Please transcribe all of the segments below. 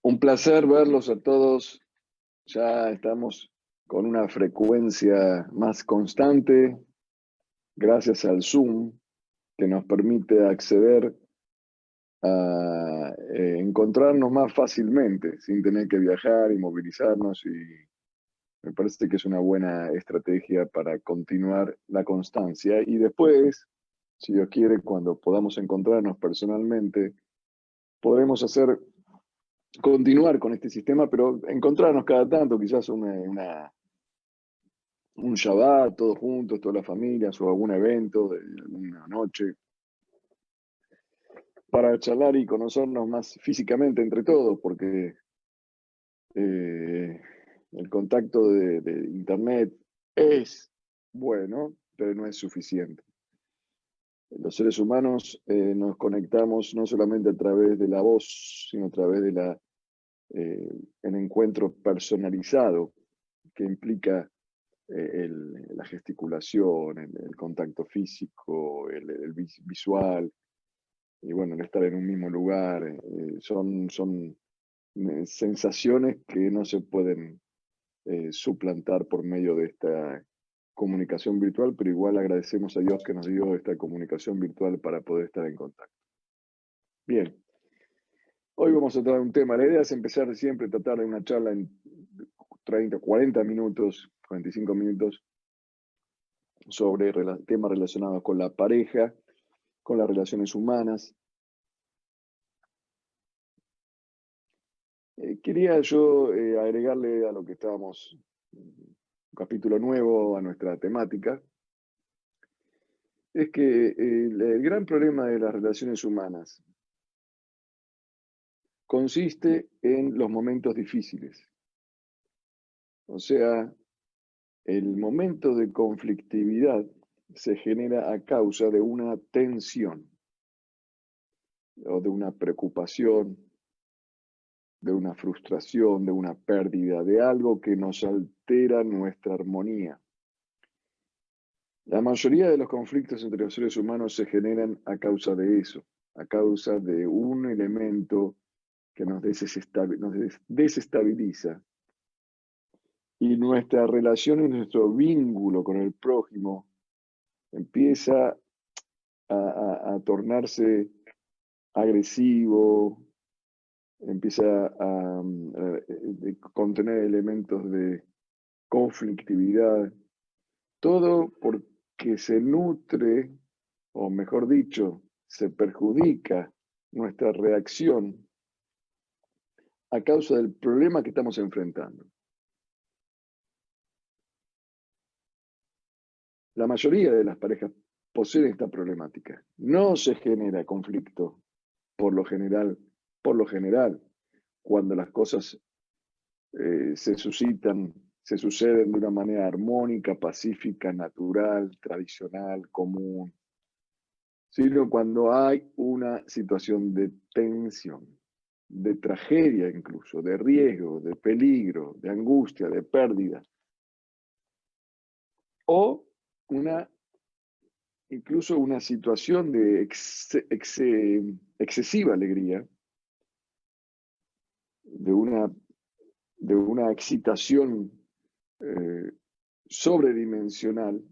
Un placer verlos a todos. Ya estamos con una frecuencia más constante gracias al Zoom que nos permite acceder a encontrarnos más fácilmente sin tener que viajar y movilizarnos, y me parece que es una buena estrategia para continuar la constancia. Y después, si Dios quiere, cuando podamos encontrarnos personalmente, podremos continuar con este sistema, pero encontrarnos cada tanto, quizás un Shabbat, todos juntos, todas las familias, o algún evento de una noche, para charlar y conocernos más físicamente entre todos, porque el contacto de Internet es bueno, pero no es suficiente. Los seres humanos nos conectamos no solamente a través de la voz, sino a través de el encuentro personalizado que implica la gesticulación, el contacto físico, el visual, y bueno, el estar en un mismo lugar. Son sensaciones que no se pueden suplantar por medio de esta comunicación virtual, pero igual agradecemos a Dios que nos dio esta comunicación virtual para poder estar en contacto. Bien, hoy vamos a tratar un tema. La idea es empezar siempre, tratar de una charla en 30, 40 minutos, 45 minutos, sobre temas relacionados con la pareja, con las relaciones humanas. Quería yo agregarle a lo que estábamos, un capítulo nuevo a nuestra temática, es que el gran problema de las relaciones humanas consiste en los momentos difíciles. O sea, el momento de conflictividad se genera a causa de una tensión o de una preocupación, de una frustración, de una pérdida, de algo que nos altera nuestra armonía. La mayoría de los conflictos entre los seres humanos se generan a causa de eso, a causa de un elemento que nos desestabiliza, y nuestra relación y nuestro vínculo con el prójimo empieza a tornarse agresivo, empieza a contener elementos de conflictividad, todo porque se nutre, o mejor dicho, se perjudica nuestra reacción a causa del problema que estamos enfrentando. La mayoría de las parejas poseen esta problemática. No se genera conflicto por lo general, cuando las cosas se suceden de una manera armónica, pacífica, natural, tradicional, común, sino cuando hay una situación de tensión, de tragedia incluso, de riesgo, de peligro, de angustia, de pérdida, o incluso una situación de excesiva alegría, de una excitación sobredimensional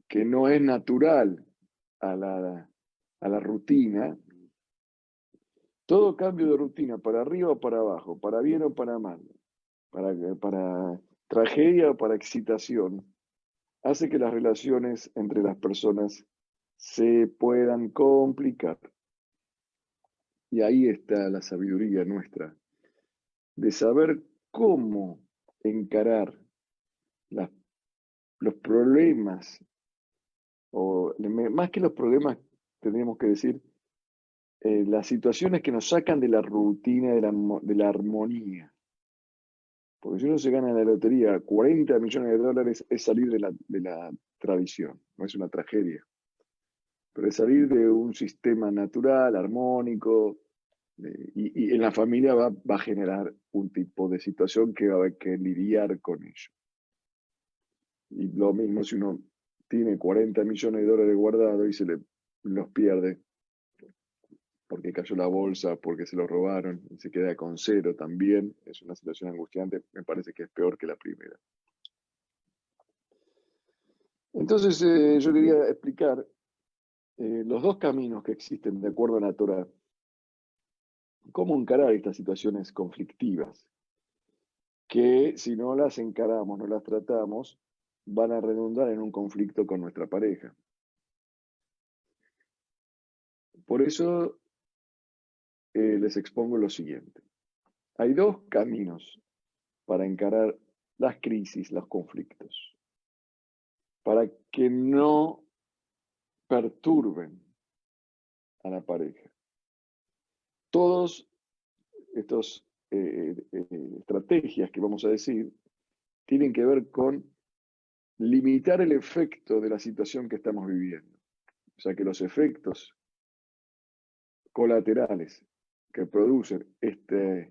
que no es natural a la rutina. Todo cambio de rutina, para arriba o para abajo, para bien o para mal, para tragedia o para excitación, hace que las relaciones entre las personas se puedan complicar. Y ahí está la sabiduría nuestra, de saber cómo encarar los problemas, o más que los problemas, tendríamos que decir, las situaciones que nos sacan de la rutina, de la armonía. Porque si uno se gana en la lotería 40 millones de dólares, es salir de la tradición, no es una tragedia. Pero es salir de un sistema natural, armónico, y en la familia va a generar un tipo de situación que va a haber que lidiar con ello. Y lo mismo si uno tiene 40 millones de dólares guardados y los pierde, porque cayó la bolsa, porque se lo robaron, y se queda con cero también, es una situación angustiante, me parece que es peor que la primera. Entonces, yo quería explicar los dos caminos que existen de acuerdo a la Torá, cómo encarar estas situaciones conflictivas, que si no las encaramos, no las tratamos, van a redundar en un conflicto con nuestra pareja. Por eso les expongo lo siguiente. Hay dos caminos para encarar las crisis, los conflictos, para que no perturben a la pareja. Todos estos estrategias que vamos a decir tienen que ver con limitar el efecto de la situación que estamos viviendo. O sea, que los efectos colaterales que producen esta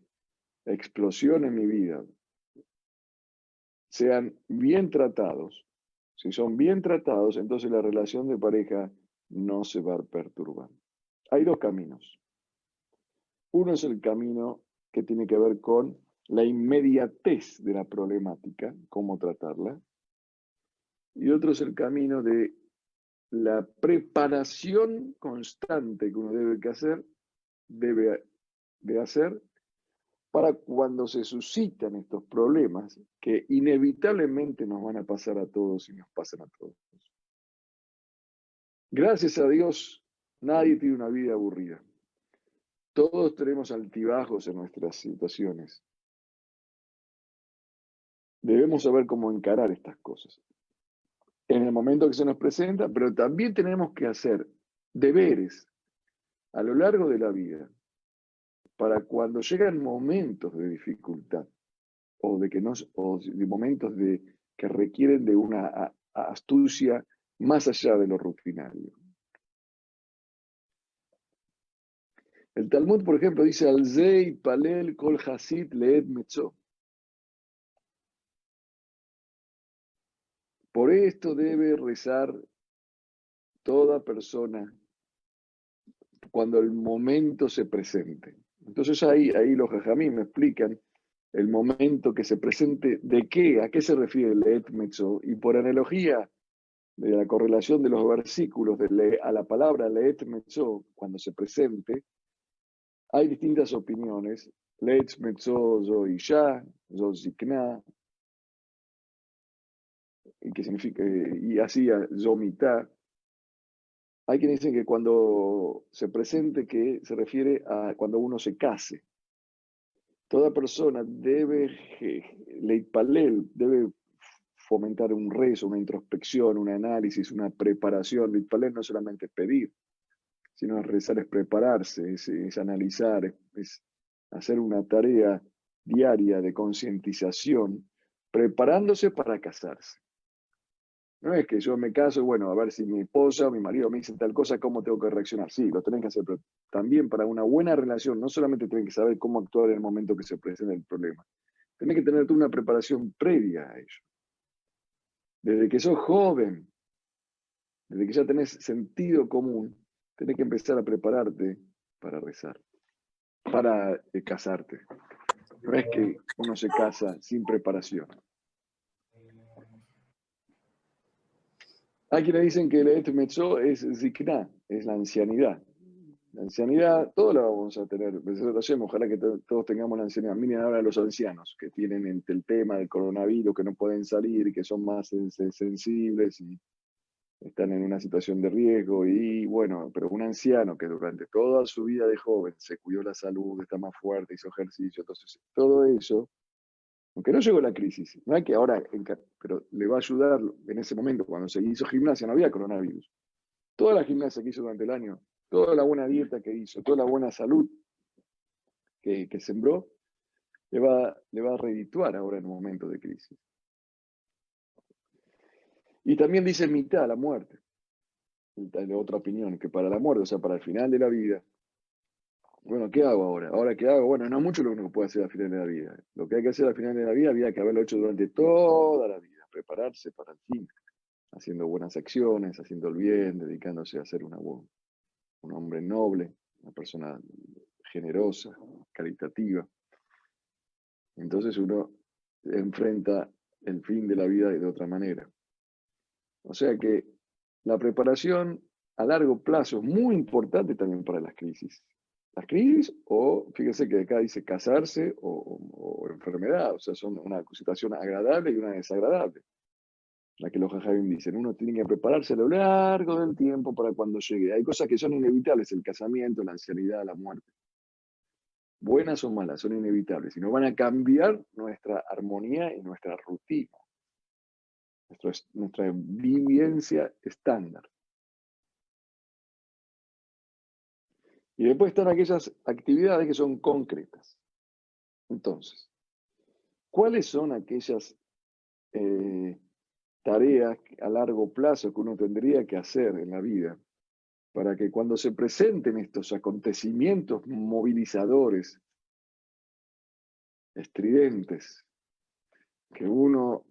explosión en mi vida sean bien tratados. Si son bien tratados, entonces la relación de pareja no se va a perturbar. Hay dos caminos. Uno es el camino que tiene que ver con la inmediatez de la problemática, cómo tratarla, y otro es el camino de la preparación constante que uno debe de hacer para cuando se suscitan estos problemas que inevitablemente nos van a pasar a todos y nos pasan a todos. Gracias a Dios, nadie tiene una vida aburrida. Todos tenemos altibajos en nuestras situaciones. Debemos saber cómo encarar estas cosas en el momento que se nos presenta, pero también tenemos que hacer deberes a lo largo de la vida para cuando llegan momentos de dificultad o de momentos que requieren de una astucia más allá de lo rutinario. El Talmud, por ejemplo, dice al Zei Palel Kol Hasid Leed Metzó. Por esto debe rezar toda persona cuando el momento se presente. Entonces ahí los jajamim me explican el momento que se presente, ¿de qué? ¿A qué se refiere el Leed Metzó? Y por analogía de la correlación de los versículos a la palabra Leed Metzó, cuando se presente, hay distintas opiniones. Leed Metzó zo Isha, zo Zikna, y que significa, y así zo Mitá. Hay quienes dicen que cuando se presente, que se refiere a cuando uno se case. Toda persona debe, leitpalel, debe fomentar un rezo, una introspección, un análisis, una preparación. Leitpalel no solamente es pedir, sino rezar es prepararse, es analizar, es hacer una tarea diaria de concientización, preparándose para casarse. No es que yo me caso, bueno, a ver si mi esposa o mi marido me dice tal cosa, ¿cómo tengo que reaccionar? Sí, lo tenés que hacer, pero también para una buena relación, no solamente tenés que saber cómo actuar en el momento que se presenta el problema, tenés que tener tú una preparación previa a ello. Desde que sos joven, desde que ya tenés sentido común, tenés que empezar a prepararte para rezar, para casarte. No es que uno se casa sin preparación. Hay quienes dicen que el Et Metzó es Zikná, es la ancianidad. La ancianidad, todos la vamos a tener. Ojalá que todos tengamos la ancianidad. Miren ahora los ancianos que tienen el tema del coronavirus, que no pueden salir, que son más sensibles y están en una situación de riesgo. Y bueno, pero un anciano que durante toda su vida de joven se cuidó la salud, está más fuerte, hizo ejercicio, entonces todo eso, aunque no llegó la crisis, no hay que ahora, pero le va a ayudar en ese momento, cuando se hizo gimnasia no había coronavirus. Toda la gimnasia que hizo durante el año, toda la buena dieta que hizo, toda la buena salud que sembró, le va a redituar ahora en un momento de crisis. Y también dice mitad, la muerte. La otra opinión, que para la muerte, o sea, para el final de la vida, bueno, ¿qué hago ahora? ¿Ahora qué hago? Bueno, no es mucho lo que uno puede hacer al final de la vida. Lo que hay que hacer al final de la vida había que haberlo hecho durante toda la vida, prepararse para el fin, haciendo buenas acciones, haciendo el bien, dedicándose a ser un hombre noble, una persona generosa, caritativa. Entonces uno enfrenta el fin de la vida de otra manera. O sea que la preparación a largo plazo es muy importante también para las crisis. Las crisis, o fíjense que acá dice casarse o enfermedad, o sea, son una situación agradable y una desagradable. La que los jajamim dicen, uno tiene que prepararse a lo largo del tiempo para cuando llegue. Hay cosas que son inevitables, el casamiento, la ancianidad, la muerte. Buenas o malas, son inevitables y no van a cambiar nuestra armonía y nuestra rutina, nuestra vivencia estándar. Y después están aquellas actividades que son concretas. Entonces, ¿cuáles son aquellas tareas a largo plazo que uno tendría que hacer en la vida para que cuando se presenten estos acontecimientos movilizadores, estridentes, que uno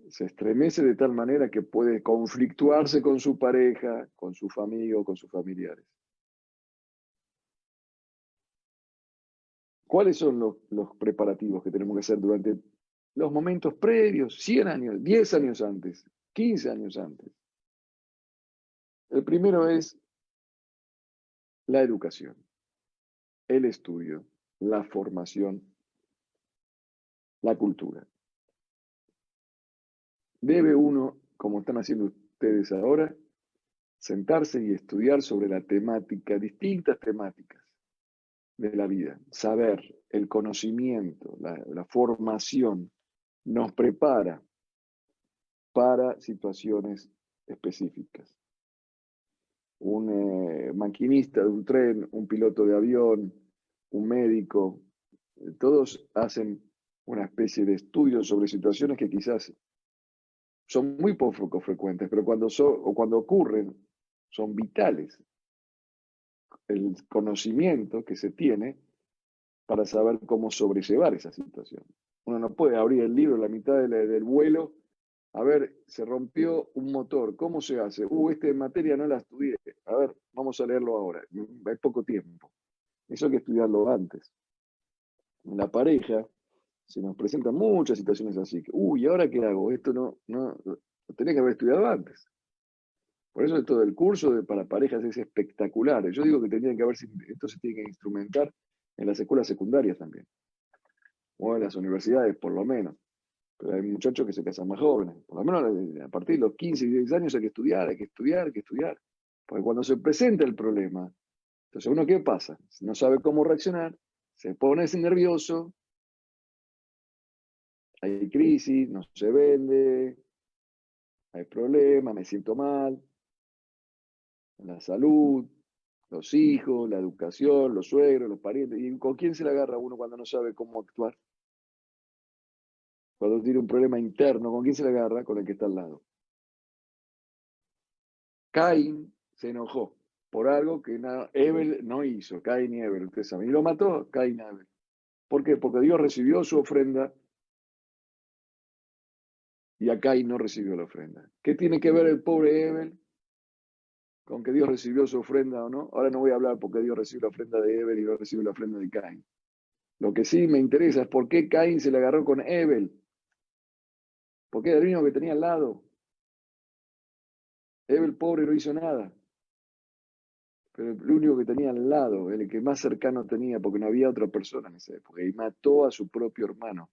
se estremece de tal manera que puede conflictuarse con su pareja, con su familia o con sus familiares? ¿Cuáles son los preparativos que tenemos que hacer durante los momentos previos, 100 años, 10 años antes, 15 años antes? El primero es la educación, el estudio, la formación, la cultura. Debe uno, como están haciendo ustedes ahora, sentarse y estudiar sobre la temática, distintas temáticas de la vida. Saber, el conocimiento, la formación nos prepara para situaciones específicas. Un maquinista de un tren, un piloto de avión, un médico, todos hacen una especie de estudio sobre situaciones que quizás son muy poco frecuentes, pero cuando ocurren son vitales. El conocimiento que se tiene para saber cómo sobrellevar esa situación. Uno no puede abrir el libro en la mitad del vuelo. A ver, se rompió un motor, ¿cómo se hace? Esta materia no la estudié. A ver, vamos a leerlo ahora. Hay poco tiempo. Eso hay que estudiarlo antes. En la pareja se nos presentan muchas situaciones así. ¿Y ahora qué hago? Esto no lo tenés que haber estudiado antes. Por eso todo el curso para parejas es espectacular. Yo digo que esto se tiene que instrumentar en las escuelas secundarias también. O en las universidades, por lo menos. Pero hay muchachos que se casan más jóvenes. Por lo menos a partir de los 15 y 16 años hay que estudiar, hay que estudiar, hay que estudiar. Porque cuando se presenta el problema, entonces uno, ¿qué pasa? No sabe cómo reaccionar, se pone nervioso, hay crisis, no se vende, hay problemas, me siento mal, la salud, los hijos, la educación, los suegros, los parientes. ¿Y con quién se le agarra uno cuando no sabe cómo actuar? Cuando tiene un problema interno, ¿con quién se le agarra? Con el que está al lado. Caín se enojó por algo que Abel no hizo. Caín y Abel, ustedes saben. Y lo mató Caín y Abel. ¿Por qué? Porque Dios recibió su ofrenda y a Caín no recibió la ofrenda. ¿Qué tiene que ver el pobre Abel con que Dios recibió su ofrenda o no? Ahora no voy a hablar porque Dios recibió la ofrenda de Abel y no recibió la ofrenda de Caín. Lo que sí me interesa es por qué Caín se le agarró con Abel. Porque era el único que tenía al lado. Abel pobre no hizo nada. Pero el único que tenía al lado, el que más cercano tenía, porque no había otra persona en esa época, y mató a su propio hermano.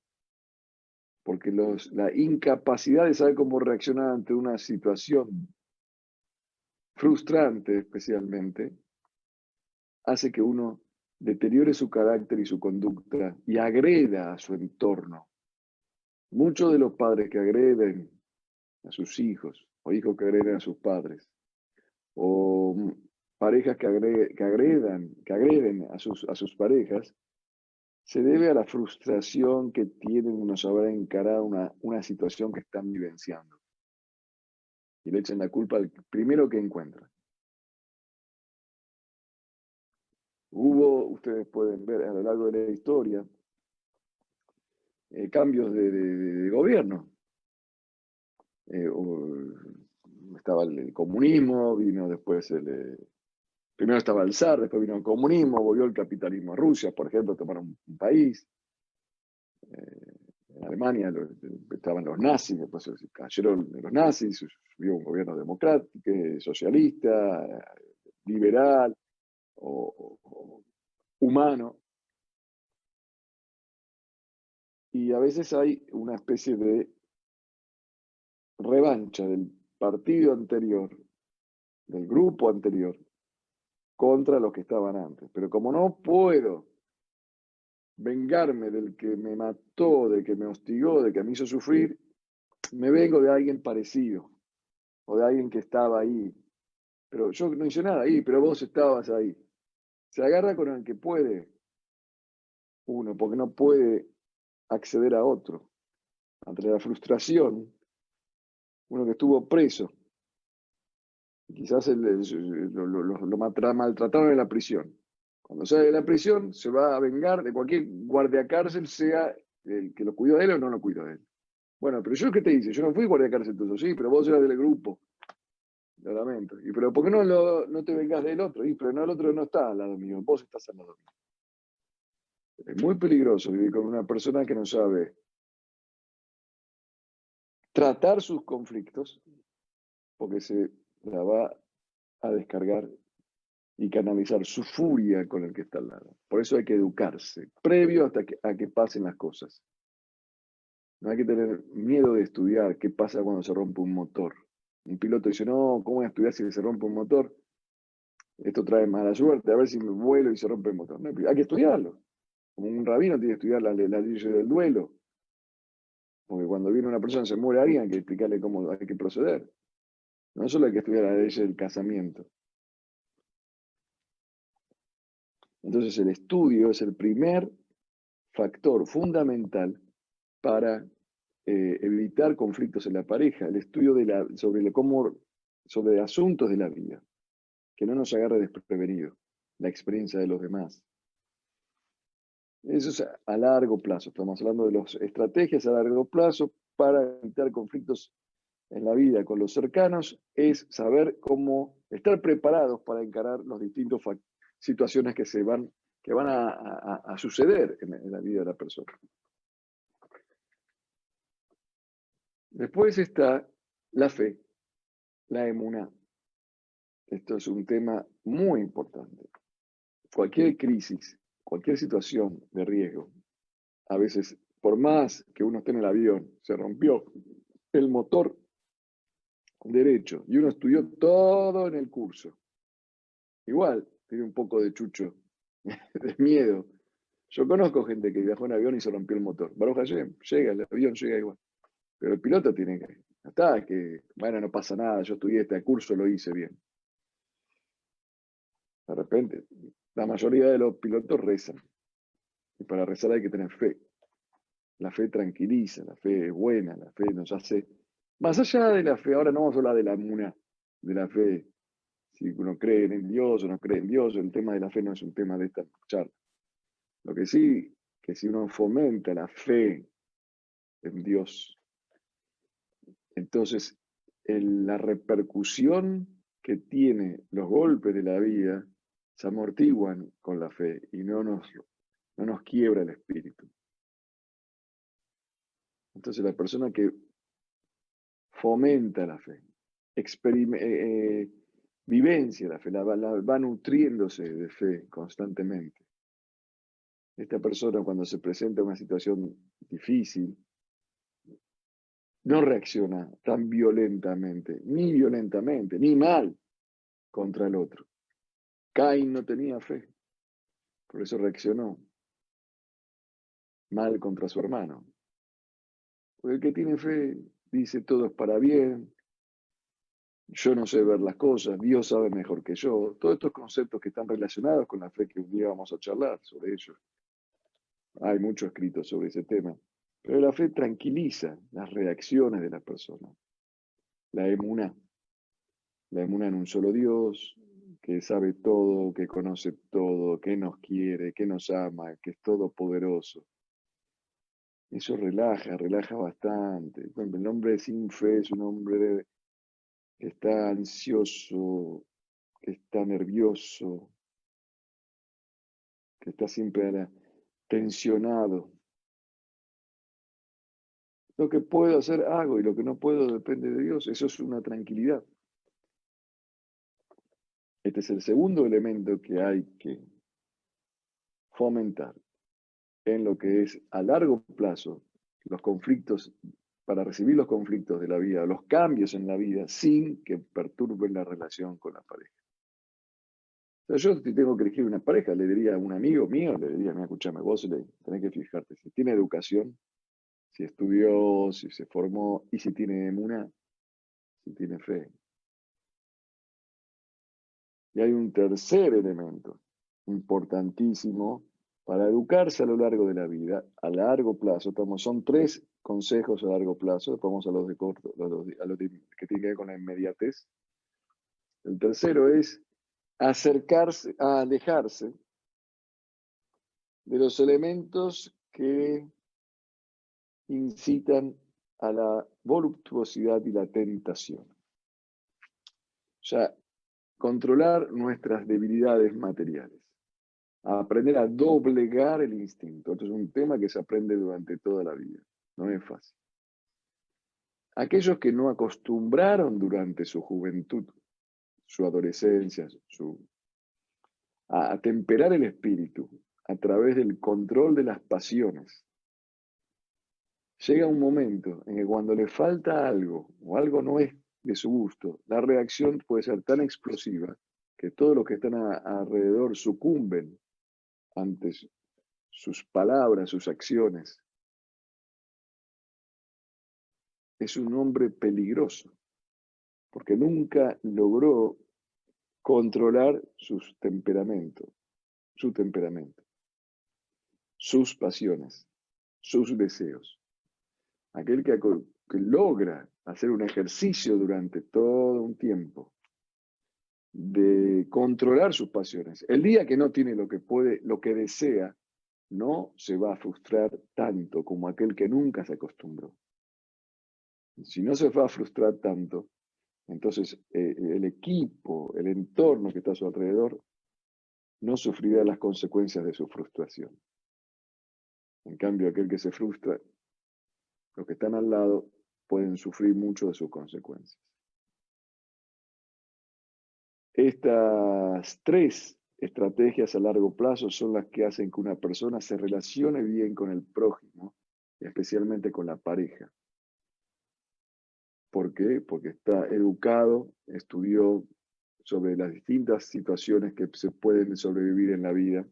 Porque la incapacidad de saber cómo reaccionar ante una situación frustrante especialmente, hace que uno deteriore su carácter y su conducta y agreda a su entorno. Muchos de los padres que agreden a sus hijos, o hijos que agreden a sus padres, o parejas que agreden a sus parejas, se debe a la frustración que tienen de no saber encarar una situación que están vivenciando. Y le echan la culpa al primero que encuentran. Ustedes pueden ver a lo largo de la historia, cambios de gobierno. estaba el comunismo, vino después primero estaba el zar, después vino el comunismo, volvió el capitalismo a Rusia, por ejemplo, tomaron un país. En Alemania estaban los nazis, después cayeron los nazis, subió un gobierno democrático, socialista, liberal o humano. Y a veces hay una especie de revancha del partido anterior, del grupo anterior, contra los que estaban antes. Pero como no puedo vengarme del que me mató, del que me hostigó, del que me hizo sufrir, me vengo de alguien parecido, o de alguien que estaba ahí. Pero yo no hice nada ahí, pero vos estabas ahí. Se agarra con el que puede uno, porque no puede acceder a otro. Ante la frustración, uno que estuvo preso, quizás lo maltrataron en la prisión. Cuando sale de la prisión, se va a vengar de cualquier guardia cárcel, sea el que lo cuidó de él o no lo cuidó de él. Bueno, pero yo, ¿qué te dice? Yo no fui guardia cárcel tuyo, sí, pero vos eras del grupo. Lo lamento. Y pero ¿por qué no te vengas del otro? Y pero no, el otro no está al lado mío, vos estás al lado mío. Es muy peligroso vivir con una persona que no sabe tratar sus conflictos, porque se la va a descargar y canalizar su furia con el que está al lado. Por eso hay que educarse, previo a que pasen las cosas. No hay que tener miedo de estudiar qué pasa cuando se rompe un motor. Un piloto dice, no, ¿cómo voy a estudiar si se rompe un motor? Esto trae mala suerte, a ver si me vuelo y se rompe el motor. No, hay que estudiarlo. Como un rabino tiene que estudiar la ley del duelo. Porque cuando viene una persona, se muere alguien, hay que explicarle cómo hay que proceder. No solo hay que estudiar la ley del casamiento. Entonces el estudio es el primer factor fundamental para evitar conflictos en la pareja, el estudio sobre asuntos de la vida, que no nos agarre desprevenido, la experiencia de los demás. Eso es a largo plazo, estamos hablando de las estrategias a largo plazo para evitar conflictos en la vida con los cercanos, es saber cómo estar preparados para encarar los distintos situaciones que van a suceder en la vida de la persona. Después está la fe, la emuná. Esto es un tema muy importante. Cualquier crisis, cualquier situación de riesgo, a veces, por más que uno esté en el avión, se rompió el motor derecho y uno estudió todo en el curso. Igual, tiene un poco de chucho, de miedo. Yo conozco gente que viajó en avión y se rompió el motor. Baruch Hashem, llega, el avión llega igual. Pero el piloto tiene que, hasta que, bueno, no pasa nada, yo estudié este curso, lo hice bien. De repente, la mayoría de los pilotos rezan. Y para rezar hay que tener fe. La fe tranquiliza, la fe es buena, la fe nos hace... Más allá de la fe, ahora no vamos a hablar de la muna, de la fe, si uno cree en Dios o no cree en Dios, el tema de la fe no es un tema de esta charla. Lo que sí, que si uno fomenta la fe en Dios, entonces la repercusión que tiene los golpes de la vida se amortiguan con la fe y no nos quiebra el espíritu. Entonces la persona que fomenta la fe, vivencia la fe, va nutriéndose de fe constantemente. Esta persona cuando se presenta una situación difícil, no reacciona tan violentamente, ni mal contra el otro. Caín no tenía fe, por eso reaccionó mal contra su hermano. Porque el que tiene fe dice todo es para bien, yo no sé ver las cosas, Dios sabe mejor que yo. Todos estos conceptos que están relacionados con la fe que un día vamos a charlar sobre ellos. Hay mucho escrito sobre ese tema. Pero la fe tranquiliza las reacciones de la persona. La emuná en un solo Dios, que sabe todo, que conoce todo, que nos quiere, que nos ama, que es todopoderoso. Eso relaja bastante. El hombre sin fe es un hombre que está ansioso, que está nervioso, que está siempre tensionado. Lo que puedo hacer, hago, y lo que no puedo depende de Dios. Eso es una tranquilidad. Este es el segundo elemento que hay que fomentar en lo que es a largo plazo los conflictos, para recibir los conflictos de la vida, los cambios en la vida, sin que perturben la relación con la pareja. O sea, yo si tengo que elegir una pareja, le diría a un amigo mío, le diría, mira, escúchame, vos tenés que fijarte si tiene educación, si estudió, si se formó, y si tiene emuna, si tiene fe. Y hay un tercer elemento importantísimo para educarse a lo largo de la vida, a largo plazo. Son tres consejos a largo plazo, después vamos a los de corto, a los que tienen que ver con la inmediatez. El tercero es acercarse, a alejarse de los elementos que incitan a la voluptuosidad y la tentación. O sea, controlar nuestras debilidades materiales. A aprender a doblegar el instinto. Esto es un tema que se aprende durante toda la vida. No es fácil. Aquellos que no acostumbraron durante su juventud, su adolescencia, a temperar el espíritu a través del control de las pasiones, llega un momento en que cuando le falta algo o algo no es de su gusto, la reacción puede ser tan explosiva que todos los que están alrededor sucumben ante sus palabras, sus acciones. Es un hombre peligroso, porque nunca logró controlar su temperamento, sus pasiones, sus deseos. Aquel que logra hacer un ejercicio durante todo un tiempo de controlar sus pasiones. El día que no tiene lo que puede, lo que desea, no se va a frustrar tanto como aquel que nunca se acostumbró. Si no se va a frustrar tanto, entonces el equipo, el entorno que está a su alrededor, no sufrirá las consecuencias de su frustración. En cambio, aquel que se frustra, los que están al lado pueden sufrir mucho de sus consecuencias. Estas tres estrategias a largo plazo son las que hacen que una persona se relacione bien con el prójimo, especialmente con la pareja. ¿Por qué? Porque está educado, estudió sobre las distintas situaciones que se pueden sobrevivir en la vida.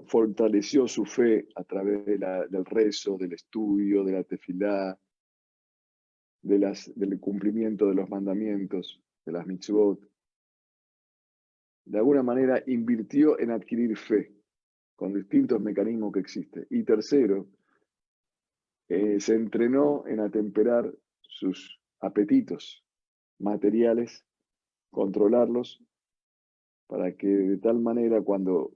Fortaleció su fe a través del rezo, del estudio, de la tefilá, del cumplimiento de los mandamientos, de las mitzvot. De alguna manera invirtió en adquirir fe con distintos mecanismos que existen. Y tercero, se entrenó en atemperar sus apetitos materiales, controlarlos, para que de tal manera cuando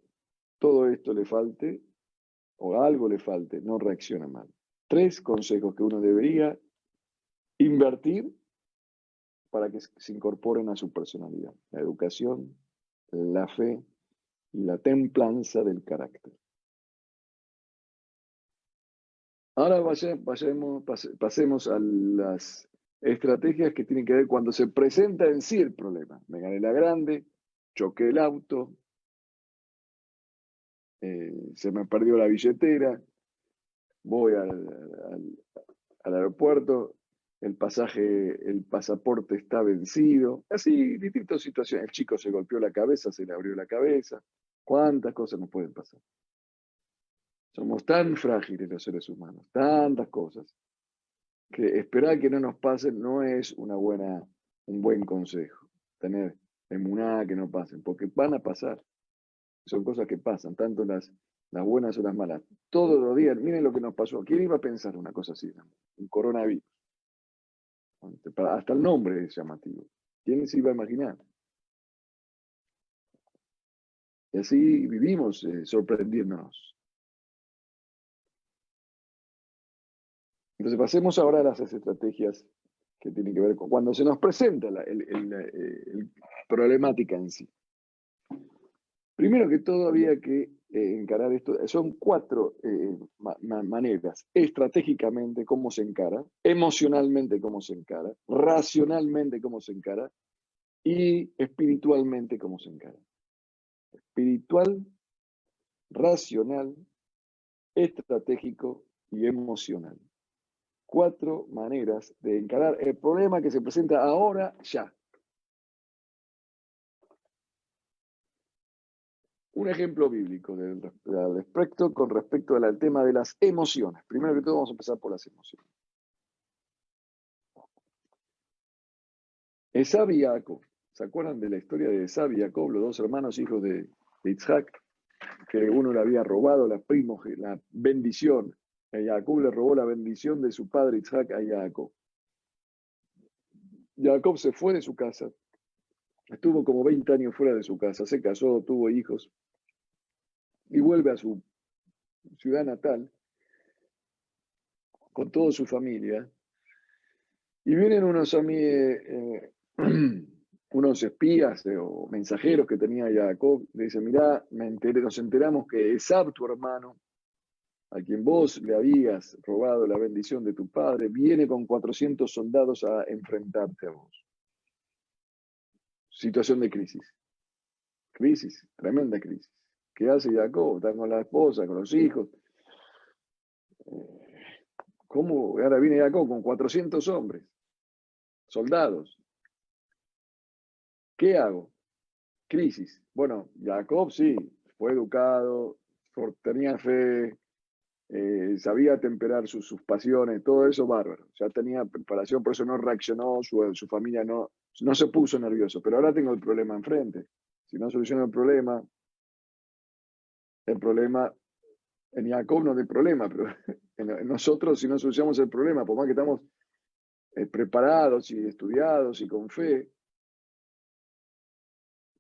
todo esto le falte o algo le falte, no reaccione mal. Tres consejos que uno debería invertir para que se incorporen a su personalidad: la educación, la fe y la templanza del carácter. Ahora pasemos a las estrategias que tienen que ver cuando se presenta en sí el problema. Me gané la grande, choqué el auto, se me perdió la billetera, voy al aeropuerto, el pasaporte está vencido, así, distintas situaciones. El chico se golpeó la cabeza, se le abrió la cabeza. ¿Cuántas cosas nos pueden pasar? Somos tan frágiles los seres humanos, tantas cosas, que esperar que no nos pasen no es un buen consejo. Tener emuná que no pasen, porque van a pasar. Son cosas que pasan, tanto las buenas o las malas. Todos los días, miren lo que nos pasó. ¿Quién iba a pensar una cosa así? Un coronavirus. Hasta el nombre es llamativo. ¿Quién se iba a imaginar? Y así vivimos sorprendiéndonos. Entonces pasemos ahora a las estrategias que tienen que ver con cuando se nos presenta la problemática en sí. Primero que todo había que encarar esto, son 4 maneras: estratégicamente cómo se encara, emocionalmente cómo se encara, racionalmente cómo se encara y espiritualmente cómo se encara. Espiritual, racional, estratégico y emocional. 4 maneras de encarar el problema que se presenta ahora ya. Un ejemplo bíblico al respecto con respecto al tema de las emociones. Primero que todo vamos a empezar por las emociones. Esab y Jacob. ¿Se acuerdan de la historia de Esab y Jacob, los 2 hermanos hijos de Isaac? Que uno le había robado la bendición. A Jacob le robó la bendición de su padre Isaac a Jacob. Jacob se fue de su casa. Estuvo como 20 años fuera de su casa. Se casó, tuvo hijos. Y vuelve a su ciudad natal con toda su familia. Y vienen unos espías o mensajeros que tenía Jacob. Le dicen: mirá, nos enteramos que Esab, tu hermano, a quien vos le habías robado la bendición de tu padre, viene con 400 soldados a enfrentarte a vos. Situación de crisis. Crisis, tremenda crisis. ¿Qué hace Jacob? Está con la esposa, con los hijos. ¿Cómo? Ahora viene Jacob con 400 hombres, soldados. ¿Qué hago? Crisis. Bueno, Jacob sí, fue educado, tenía fe, sabía temperar sus pasiones, todo eso bárbaro. Ya tenía preparación, por eso no reaccionó, su familia no se puso nervioso. Pero ahora tengo el problema enfrente. Si no soluciono el problema en Jacob no hay problema, pero en nosotros, si no solucionamos el problema, por más que estamos preparados y estudiados y con fe,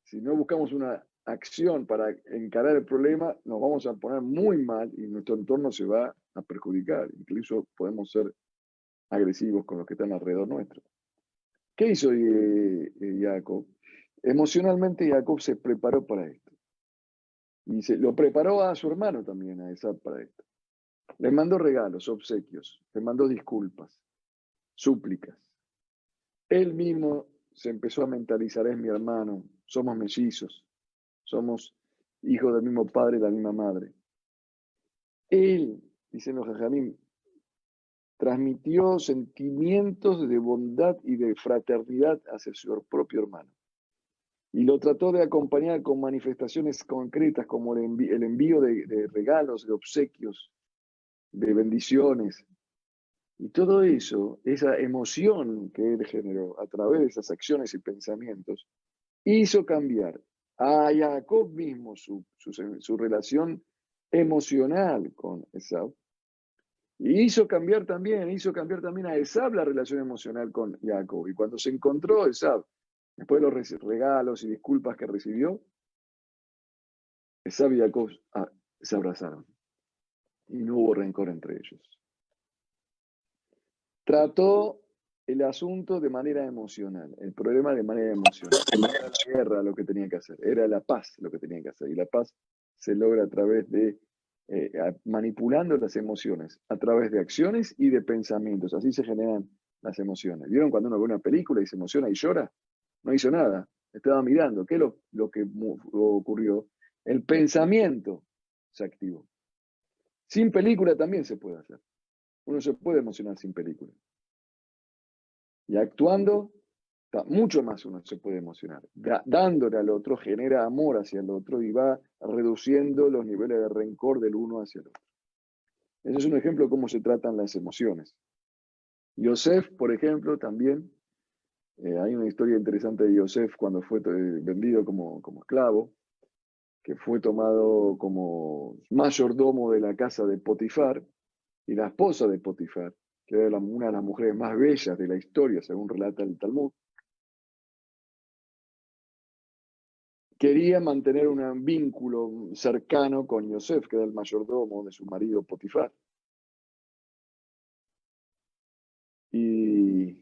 si no buscamos una acción para encarar el problema, nos vamos a poner muy mal y nuestro entorno se va a perjudicar. Incluso podemos ser agresivos con los que están alrededor nuestro. ¿Qué hizo Jacob? Emocionalmente Jacob se preparó para esto. Y lo preparó a su hermano también, a Esab, para esto. Le mandó regalos, obsequios, le mandó disculpas, súplicas. Él mismo se empezó a mentalizar: es mi hermano, somos mellizos, somos hijos del mismo padre y la misma madre. Él, dicen los jajamim, transmitió sentimientos de bondad y de fraternidad hacia su propio hermano. Y lo trató de acompañar con manifestaciones concretas como el envío de regalos, de obsequios, de bendiciones. Y todo eso, esa emoción que él generó a través de esas acciones y pensamientos, hizo cambiar a Jacob mismo su relación emocional con Esab. Y hizo cambiar también a Esab la relación emocional con Jacob. Y cuando se encontró Esab, después de los regalos y disculpas que recibió, Esab y Jacob se abrazaron. Y no hubo rencor entre ellos. Trató el asunto de manera emocional, el problema de manera emocional. No era la guerra lo que tenía que hacer, era la paz lo que tenía que hacer. Y la paz se logra a través de manipulando las emociones, a través de acciones y de pensamientos. Así se generan las emociones. ¿Vieron cuando uno ve una película y se emociona y llora? No hizo nada, estaba mirando. ¿Qué es lo que ocurrió? El pensamiento se activó. Sin película también se puede hacer. Uno se puede emocionar sin película. Y actuando, mucho más uno se puede emocionar. Dándole al otro genera amor hacia el otro y va reduciendo los niveles de rencor del uno hacia el otro. Ese es un ejemplo de cómo se tratan las emociones. Yosef, por ejemplo, también, hay una historia interesante de Yosef cuando fue vendido como esclavo, que fue tomado como mayordomo de la casa de Potifar, y la esposa de Potifar, que era una de las mujeres más bellas de la historia, según relata el Talmud, quería mantener un vínculo cercano con Yosef, que era el mayordomo de su marido Potifar. Y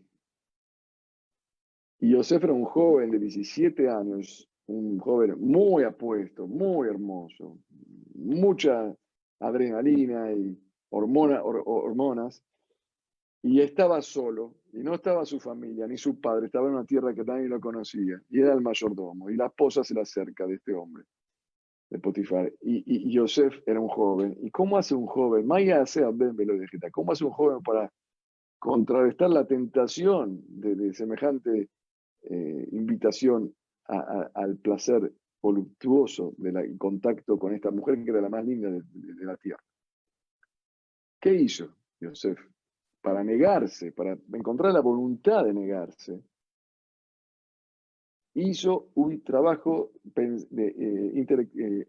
Yosef era un joven de 17 años, un joven muy apuesto, muy hermoso, mucha adrenalina y hormonas, y estaba solo, y no estaba su familia, ni su padre, estaba en una tierra que nadie lo conocía, y era el mayordomo, y la esposa se le acerca de este hombre, de Potifar, y Yosef era un joven. ¿Y cómo hace un joven? Maya sea Ben Velo de Geta. ¿Cómo hace un joven para contrarrestar la tentación de semejante invitación al placer voluptuoso del contacto con esta mujer que era la más linda de la tierra? ¿Qué hizo Yosef? Para negarse, para encontrar la voluntad de negarse, hizo un trabajo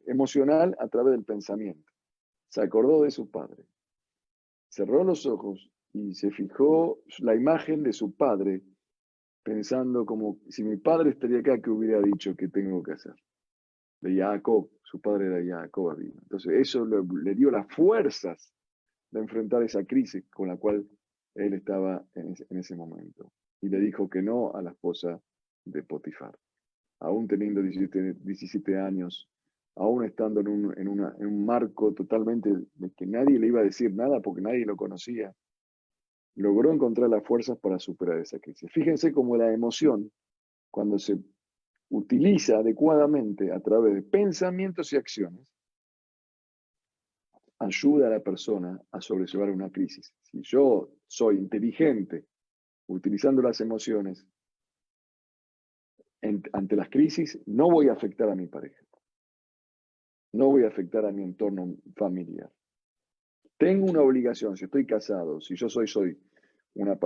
emocional a través del pensamiento. Se acordó de su padre, cerró los ojos y se fijó la imagen de su padre, pensando como si mi padre estaría acá, ¿qué hubiera dicho que tengo que hacer? De Jacob, su padre era Jacob Avinu. Entonces eso le dio las fuerzas de enfrentar esa crisis con la cual él estaba en ese momento. Y le dijo que no a la esposa de Potifar. Aún teniendo 17 años, aún estando en un marco totalmente de que nadie le iba a decir nada porque nadie lo conocía, logró encontrar las fuerzas para superar esa crisis. Fíjense cómo la emoción, cuando se utiliza adecuadamente a través de pensamientos y acciones, ayuda a la persona a sobrellevar una crisis. Si yo soy inteligente utilizando las emociones ante las crisis, no voy a afectar a mi pareja, no voy a afectar a mi entorno familiar. Tengo una obligación, si estoy casado, si yo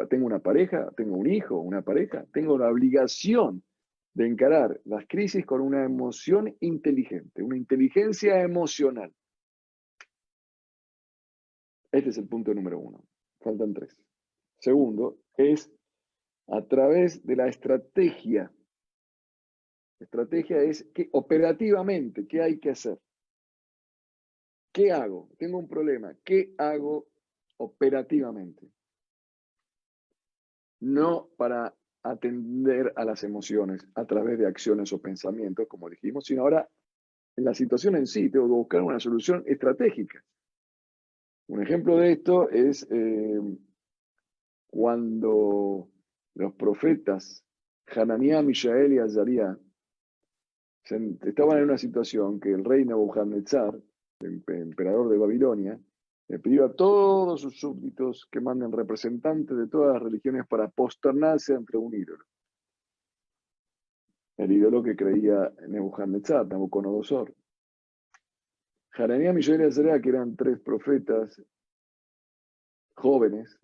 tengo una pareja, tengo un hijo, una pareja, tengo la obligación de encarar las crisis con una emoción inteligente, una inteligencia emocional. Este es el punto número 1. Faltan 3. Segundo, es a través de la estrategia. La estrategia es que operativamente, ¿qué hay que hacer? ¿Qué hago? Tengo un problema. ¿Qué hago operativamente? No para atender a las emociones a través de acciones o pensamientos, como dijimos, sino ahora en la situación en sí, tengo que buscar una solución estratégica. Un ejemplo de esto es cuando los profetas Hananías, Mishael y Azarías estaban en una situación que el rey Nebuchadnezzar, el emperador de Babilonia, le pidió a todos sus súbditos que manden representantes de todas las religiones para posternarse ante un ídolo. El ídolo que creía Nebuchadnezzar, Nabucodonosor. Hananías, Mishael y Azarías, que eran 3 profetas jóvenes,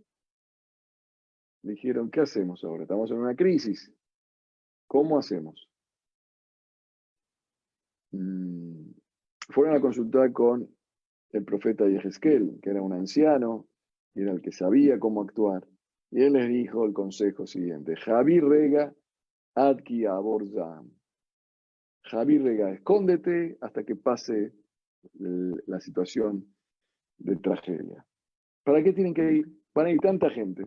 dijeron, ¿qué hacemos ahora? Estamos en una crisis. ¿Cómo hacemos? Fueron a consultar con el profeta Yehezkel, que era un anciano, y era el que sabía cómo actuar. Y él les dijo el consejo siguiente: Javi rega adki aborzam. Javi rega, escóndete hasta que pase la situación de tragedia. ¿Para qué tienen que ir? Van a ir tanta gente.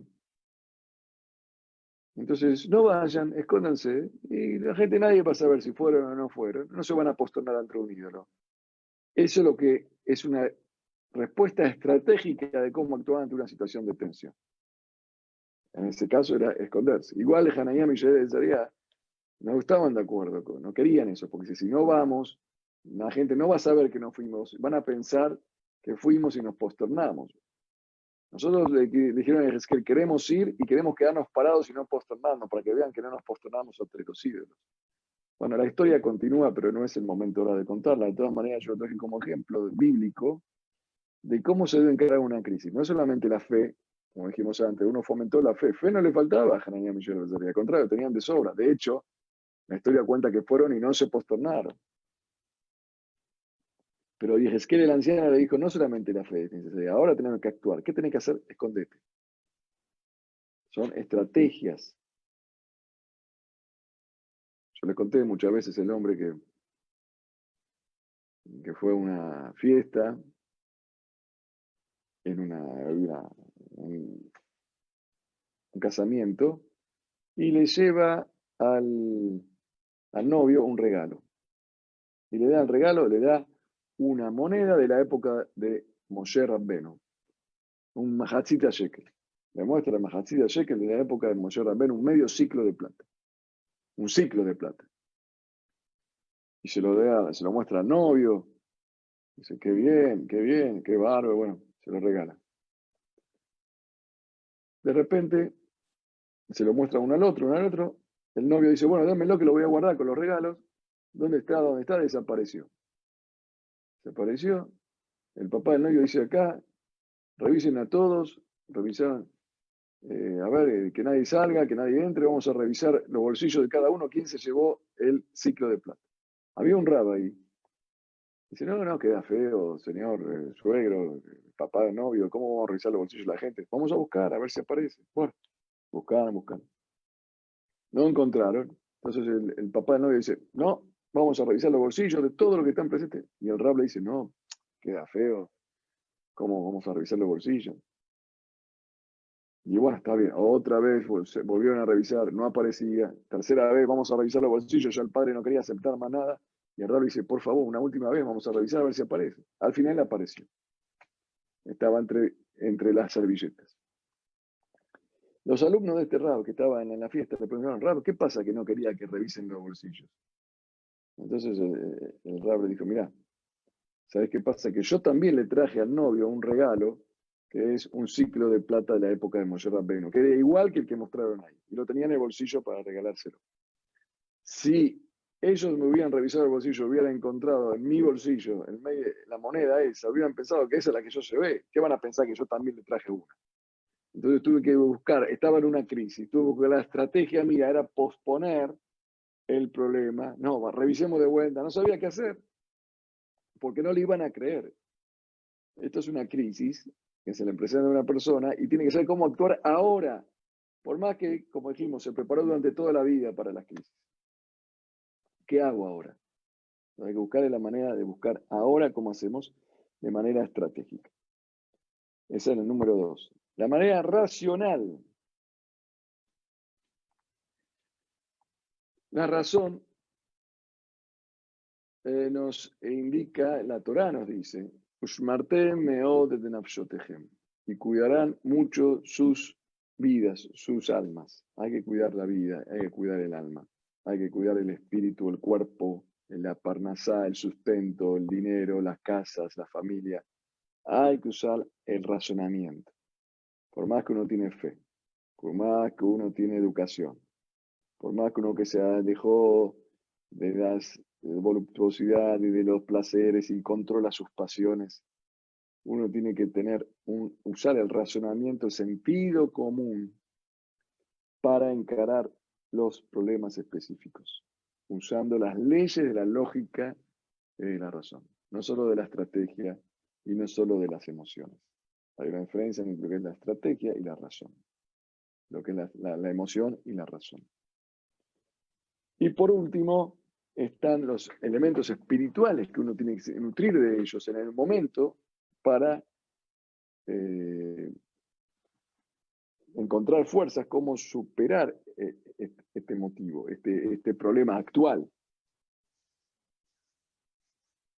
Entonces, no vayan, escóndanse, y la gente, nadie va a saber si fueron o no fueron, no se van a posternar ante un ídolo. Eso es lo que es una respuesta estratégica de cómo actuar ante una situación de tensión. En ese caso era esconderse. Igual Hanayá y Mishael no estaban de acuerdo, no querían eso, porque si no vamos, la gente no va a saber que no fuimos, van a pensar que fuimos y nos posternamos. Nosotros le dijeron a Ezequiel, queremos ir y queremos quedarnos parados y no posternarnos, para que vean que no nos posternamos ante los ídolos. Bueno, la historia continúa, pero no es el momento ahora de contarla. De todas maneras, yo lo traje como ejemplo bíblico de cómo se debe encarar una crisis. No solamente la fe, como dijimos antes, uno fomentó la fe. Fe no le faltaba a Hananiah, Mishael y Azarías, al contrario, tenían de sobra. De hecho, la historia cuenta que fueron y no se posternaron. Pero Yehezkel, el anciano, le dijo, no solamente la fe es necesaria, ahora tenemos que actuar. ¿Qué tenés que hacer? Escondete. Son estrategias. Yo les conté muchas veces el hombre que fue a una fiesta en un casamiento, y le lleva al novio un regalo. Y le da el regalo, le da una moneda de la época de Moshe Rabbenu, un mahatzita shekel. Le muestra el mahatzita shekel de la época de Moshe Rabbenu, un medio ciclo de plata. Un ciclo de plata. Y se lo muestra al novio. Dice, qué bien, qué bárbaro. Bueno, se lo regala. De repente, se lo muestra uno al otro. El novio dice, bueno, dámelo que lo voy a guardar con los regalos. ¿Dónde está? ¿Dónde está? Desapareció. Desapareció. El papá del novio dice acá, revisen a todos, revisaron, a ver, que nadie salga, que nadie entre, vamos a revisar los bolsillos de cada uno, quién se llevó el ciclo de plata. Había un rabo ahí. Dice, no, queda feo, señor suegro, papá del novio, ¿cómo vamos a revisar los bolsillos de la gente? Vamos a buscar, a ver si aparece. Bueno, buscaron. No encontraron. Entonces el papá del novio dice, no, vamos a revisar los bolsillos de todos los que están presentes. Y el rab le dice, no, queda feo, ¿cómo vamos a revisar los bolsillos? Y bueno, está bien, otra vez se volvieron a revisar, no aparecía. Tercera vez, vamos a revisar los bolsillos, ya el padre no quería aceptar más nada. Y el rab dice, por favor, una última vez, vamos a revisar a ver si aparece. Al final apareció. Estaba entre las servilletas. Los alumnos de este rab que estaban en la fiesta le preguntaron, rab, ¿qué pasa que no quería que revisen los bolsillos? Entonces el rab le dijo, mirá, ¿sabes qué pasa? Que yo también le traje al novio un regalo que es un ciclo de plata de la época de Moshe Rabbenu, que era igual que el que mostraron ahí, y lo tenía en el bolsillo para regalárselo. Si ellos me hubieran revisado el bolsillo, hubieran encontrado en mi bolsillo la moneda esa, hubieran pensado que esa es la que yo llevé, ¿qué van a pensar que yo también le traje una? Entonces tuve que buscar, estaba en una crisis, tuve que buscar la estrategia mía, era posponer el problema. No, revisemos de vuelta, no sabía qué hacer, porque no le iban a creer. Esto es una crisis que se le presenta a una persona y tiene que saber cómo actuar ahora, por más que, como dijimos, se preparó durante toda la vida para las crisis. ¿Qué hago ahora? Hay que buscar la manera de buscar ahora cómo hacemos de manera estratégica. Ese es el número 2. La manera racional. La razón nos indica, la Torá nos dice, Ushmartem meod de nafshotehem, y cuidarán mucho sus vidas, sus almas. Hay que cuidar la vida, hay que cuidar el alma, hay que cuidar el espíritu, el cuerpo, la parnasá, el sustento, el dinero, las casas, la familia. Hay que usar el razonamiento. Por más que uno tiene fe, por más que uno tiene educación, por más que uno que se alejó de las voluptuosidad y de los placeres y controla sus pasiones, uno tiene que usar el razonamiento, el sentido común para encarar los problemas específicos, usando las leyes de la lógica y de la razón, no solo de la estrategia y no solo de las emociones. Hay una diferencia entre lo que es la estrategia y la razón, lo que es la emoción y la razón. Y por último, están los elementos espirituales que uno tiene que nutrir de ellos en el momento para encontrar fuerzas, cómo superar este motivo, este problema actual.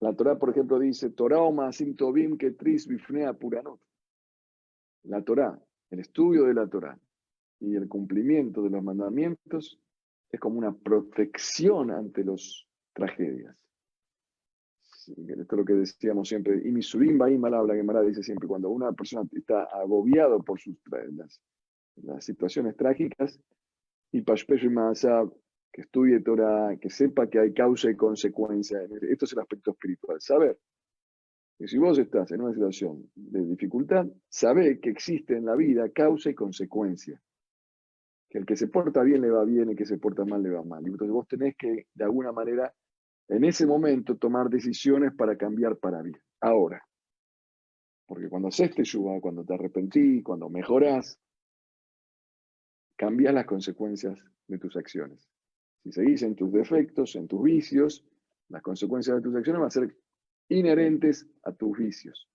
La Torá, por ejemplo, dice, Torá o Maasim Tovim Ketris Bifnea Puranot. La Torá, el estudio de la Torá y el cumplimiento de los mandamientos es como una protección ante las tragedias. Esto es lo que decíamos siempre, y Misurim Baim la Gemara dice siempre, cuando una persona está agobiado por las situaciones trágicas, y Pashpesh y Maasab, que estudie Torah, que sepa que hay causa y consecuencia. Esto es el aspecto espiritual. Saber que si vos estás en una situación de dificultad, sabe que existe en la vida causa y consecuencia. Que el que se porta bien le va bien, el que se porta mal le va mal. Y entonces vos tenés que, de alguna manera, en ese momento, tomar decisiones para cambiar para bien. Ahora. Porque cuando haces teshuvá, cuando te arrepentís, cuando mejorás, cambias las consecuencias de tus acciones. Si seguís en tus defectos, en tus vicios, las consecuencias de tus acciones van a ser inherentes a tus vicios.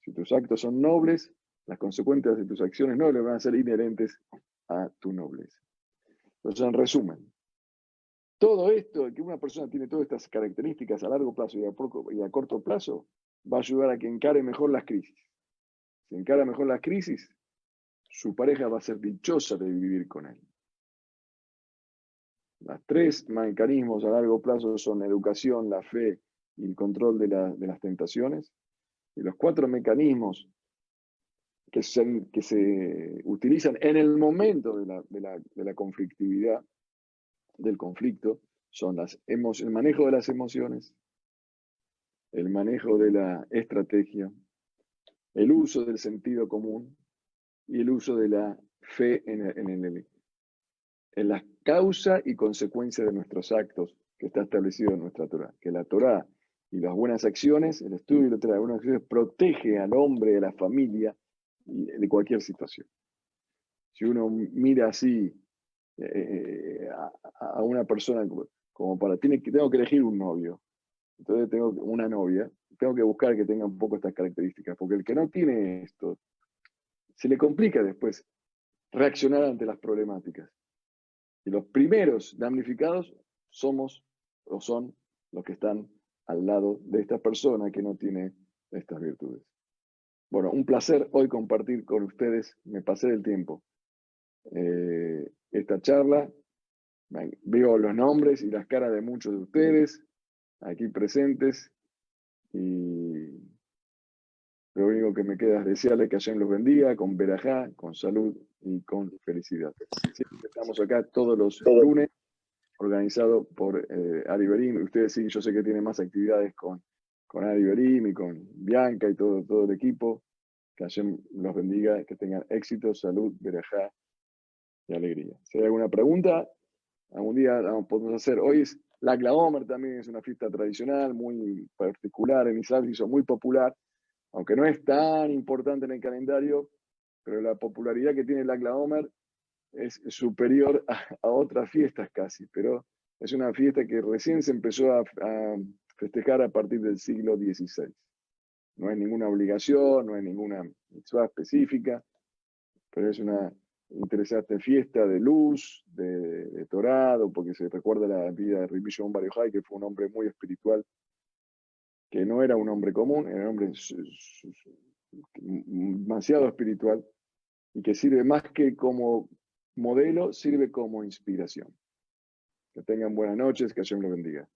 Si tus actos son nobles, las consecuencias de tus acciones nobles van a ser inherentes a tu nobleza. Entonces, en resumen, todo esto, que una persona tiene todas estas características a largo plazo y a corto plazo, va a ayudar a que encare mejor las crisis. Si encara mejor las crisis, su pareja va a ser dichosa de vivir con él. Los tres mecanismos a largo plazo son la educación, la fe y el control de las tentaciones. Y los 4 mecanismos que se utilizan en el momento de la conflictividad, del conflicto, son el manejo de las emociones, el manejo de la estrategia, el uso del sentido común y el uso de la fe en la causa y consecuencia de nuestros actos que está establecido en nuestra Torá. Que la Torá y las buenas acciones, el estudio y la Torá de buenas acciones protege al hombre, a la familia de cualquier situación. Si uno mira así a una persona como tengo que elegir un novio, entonces tengo una novia, tengo que buscar que tenga un poco estas características, porque el que no tiene esto, se le complica después reaccionar ante las problemáticas. Y los primeros damnificados son los que están al lado de esta persona que no tiene estas virtudes. Bueno, un placer hoy compartir con ustedes, me pasé del tiempo, esta charla. Veo los nombres y las caras de muchos de ustedes aquí presentes y lo único que me queda es desearles que Hashem los bendiga con verajá, con salud y con felicidad. Siempre estamos acá todos los lunes, organizado por Ari Berim. Ustedes sí, yo sé que tienen más actividades con Ari Berim y con Bianca y todo el equipo. Que Hashem los bendiga, que tengan éxito, salud, verajá y alegría. Si hay alguna pregunta, algún día podemos hacer. Hoy es Lag LaOmer, también es una fiesta tradicional, muy particular en Israel, se hizo muy popular, aunque no es tan importante en el calendario, pero la popularidad que tiene Lag LaOmer es superior a otras fiestas casi, pero es una fiesta que recién se empezó a festejar a partir del siglo XVI. No hay ninguna obligación, no hay ninguna mitzvah específica, pero es una interesante fiesta de luz, de torado, porque se recuerda la vida de Rabbi Shimon Bar Yochai, que fue un hombre muy espiritual, que no era un hombre común, era un hombre demasiado espiritual, y que sirve más que como modelo, sirve como inspiración. Que tengan buenas noches, que Hashem los bendiga.